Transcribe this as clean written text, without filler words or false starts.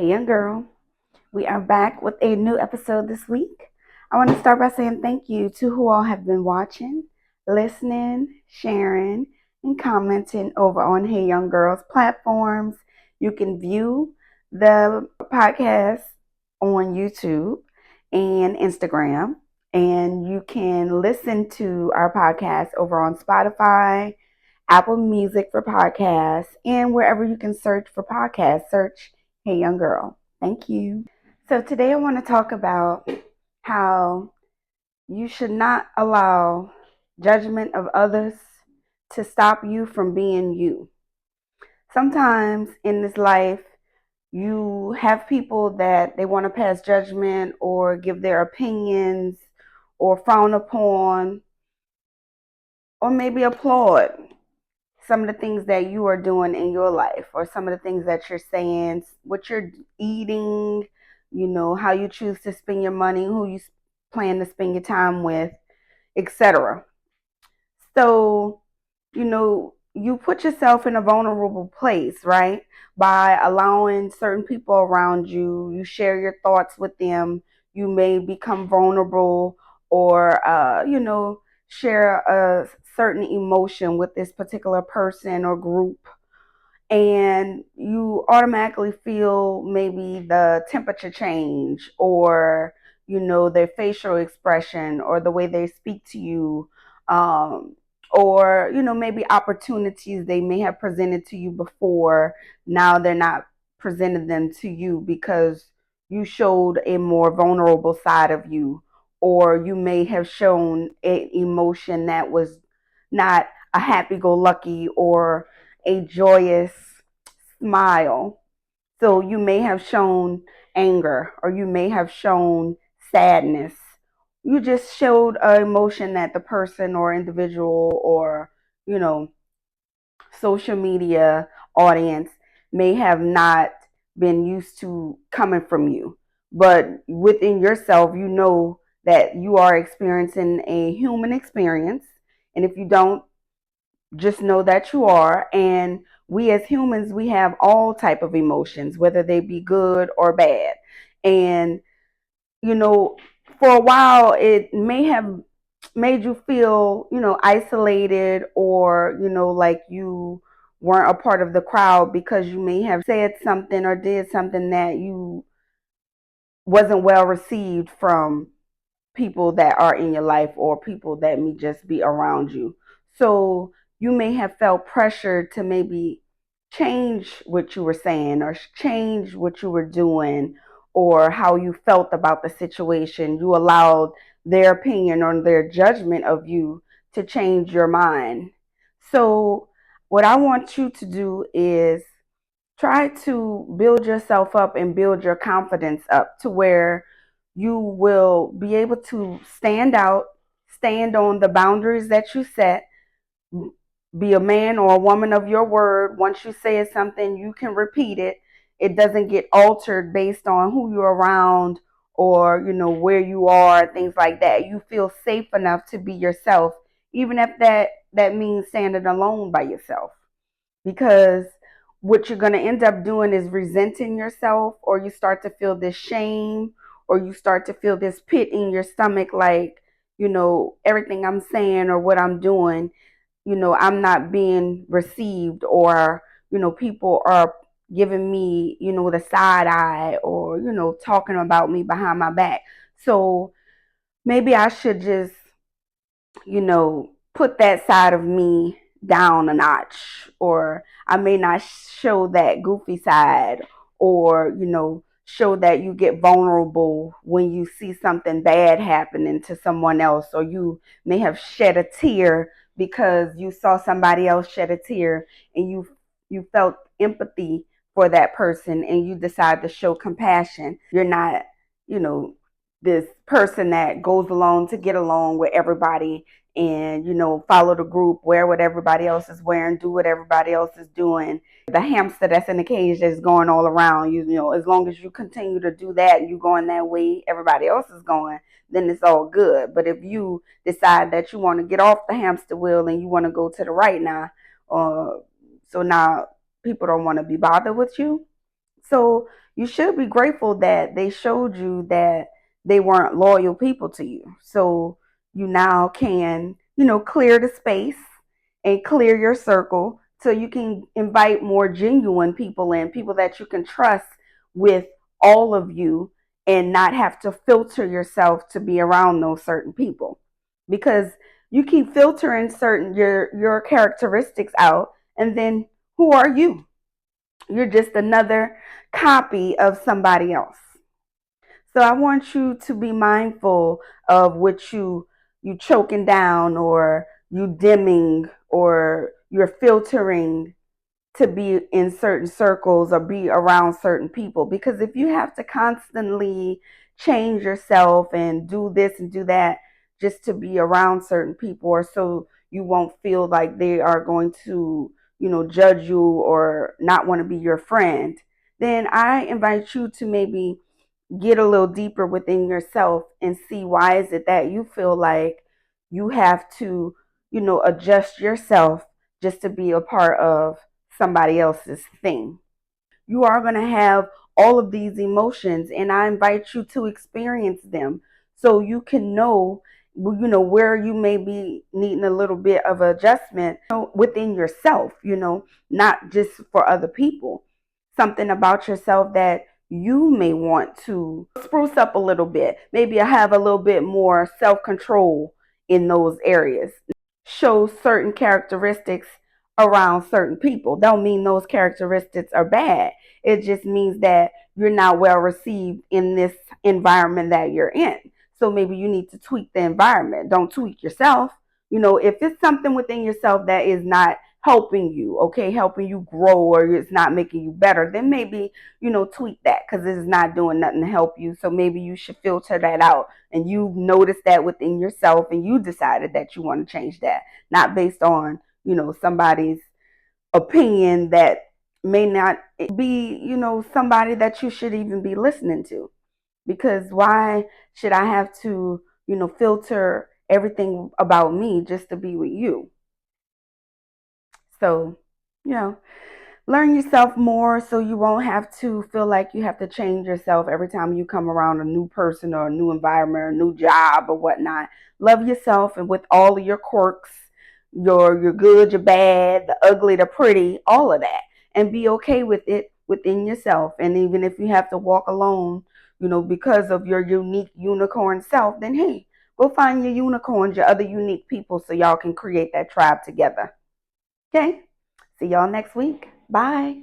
Hey, young girl. We are back with a new episode this week. I want to start by saying thank you to who all have been watching, listening, sharing, and commenting over on Hey Young Girls platforms. You can view the podcast on YouTube and Instagram, and you can listen to our podcast over on Spotify, Apple Music for podcasts, and wherever you can search for podcasts, search Hey Young Girl. Thank you. So today I want to talk about how you should not allow judgment of others to stop you from being you. Sometimes in this life, you have people that they want to pass judgment or give their opinions or frown upon or maybe applaud some of the things that you are doing in your life or some of the things that you're saying, what you're eating, how you choose to spend your money, who you plan to spend your time with, etc. So, you put yourself in a vulnerable place, right? By allowing certain people around you, you share your thoughts with them, you may become vulnerable or, share a certain emotion with this particular person or group, and you automatically feel maybe the temperature change or their facial expression or the way they speak to you, um, or maybe opportunities they may have presented to you before, now they're not presenting them to you because you showed a more vulnerable side of you, or you may have shown an emotion that was not a happy-go-lucky or a joyous smile. So you may have shown anger or you may have shown sadness. You just showed an emotion that the person or individual or, you know, social media audience may have not been used to coming from you. But within yourself, you know that you are experiencing a human experience. And if you don't, just know that you are. And we as humans, we have all type of emotions, whether they be good or bad. And you know for a while it may have made you feel isolated, or like you weren't a part of the crowd because you may have said something or did something that you wasn't well received from people that are in your life or people that may just be around you. So you may have felt pressure to maybe change what you were saying or change what you were doing or how you felt about the situation. You allowed their opinion or their judgment of you to change your mind. So what I want you to do is try to build yourself up and build your confidence up to where you will be able to stand out, stand on the boundaries that you set, be a man or a woman of your word. Once you say something, you can repeat it. It doesn't get altered based on who you're around or, where you are, things like that. You feel safe enough to be yourself, even if that means standing alone by yourself, because what you're going to end up doing is resenting yourself, or you start to feel this shame, or you start to feel this pit in your stomach, like everything I'm saying or what I'm doing, I'm not being received, or people are giving me the side eye, or talking about me behind my back. So maybe I should just put that side of me down a notch, or I may not show that goofy side, or, show that you get vulnerable when you see something bad happening to someone else, or you may have shed a tear because you saw somebody else shed a tear and you felt empathy for that person and you decide to show compassion. You're not, you know, this person that goes along to get along with everybody and follow the group, wear what everybody else is wearing, do what everybody else is doing, the hamster that's in the cage that's going all around you. As long as you continue to do that and you going that way everybody else is going, then it's all good. But if you decide that you want to get off the hamster wheel and you want to go to the right now, so now people don't want to be bothered with you, So you should be grateful that they showed you that they weren't loyal people to you. So you now can, clear the space and clear your circle so you can invite more genuine people in, people that you can trust with all of you and not have to filter yourself to be around those certain people. Because you keep filtering certain your characteristics out, and then who are you? You're just another copy of somebody else. So I want you to be mindful of what you choking down, or you dimming, or you're filtering to be in certain circles or be around certain people. Because if you have to constantly change yourself and do this and do that just to be around certain people, or so you won't feel like they are going to, judge you or not want to be your friend, then I invite you to maybe get a little deeper within yourself and see why is it that you feel like you have to, adjust yourself just to be a part of somebody else's thing. You are going to have all of these emotions, and I invite you to experience them so you can know, where you may be needing a little bit of adjustment, within yourself, not just for other people. Something about yourself that you may want to spruce up a little bit. Maybe I have a little bit more self control in those areas. Show certain characteristics around certain people. Don't mean those characteristics are bad. It just means that you're not well received in this environment that you're in. So maybe you need to tweak the environment. Don't tweak yourself. If it's something within yourself that is not helping you, okay, helping you grow, or it's not making you better, then maybe, tweak that, because it's not doing nothing to help you. So maybe you should filter that out, and you noticed that within yourself, and you decided that you want to change that, not based on, somebody's opinion that may not be, somebody that you should even be listening to. Because why should I have to, filter everything about me just to be with you? So, you know, learn yourself more so you won't have to feel like you have to change yourself every time you come around a new person or a new environment or a new job or whatnot. Love yourself, and with all of your quirks, your good, your bad, the ugly, the pretty, all of that, and be okay with it within yourself. And even if you have to walk alone, because of your unique unicorn self, then hey, go find your unicorns, your other unique people, so y'all can create that tribe together. Okay? See y'all next week. Bye.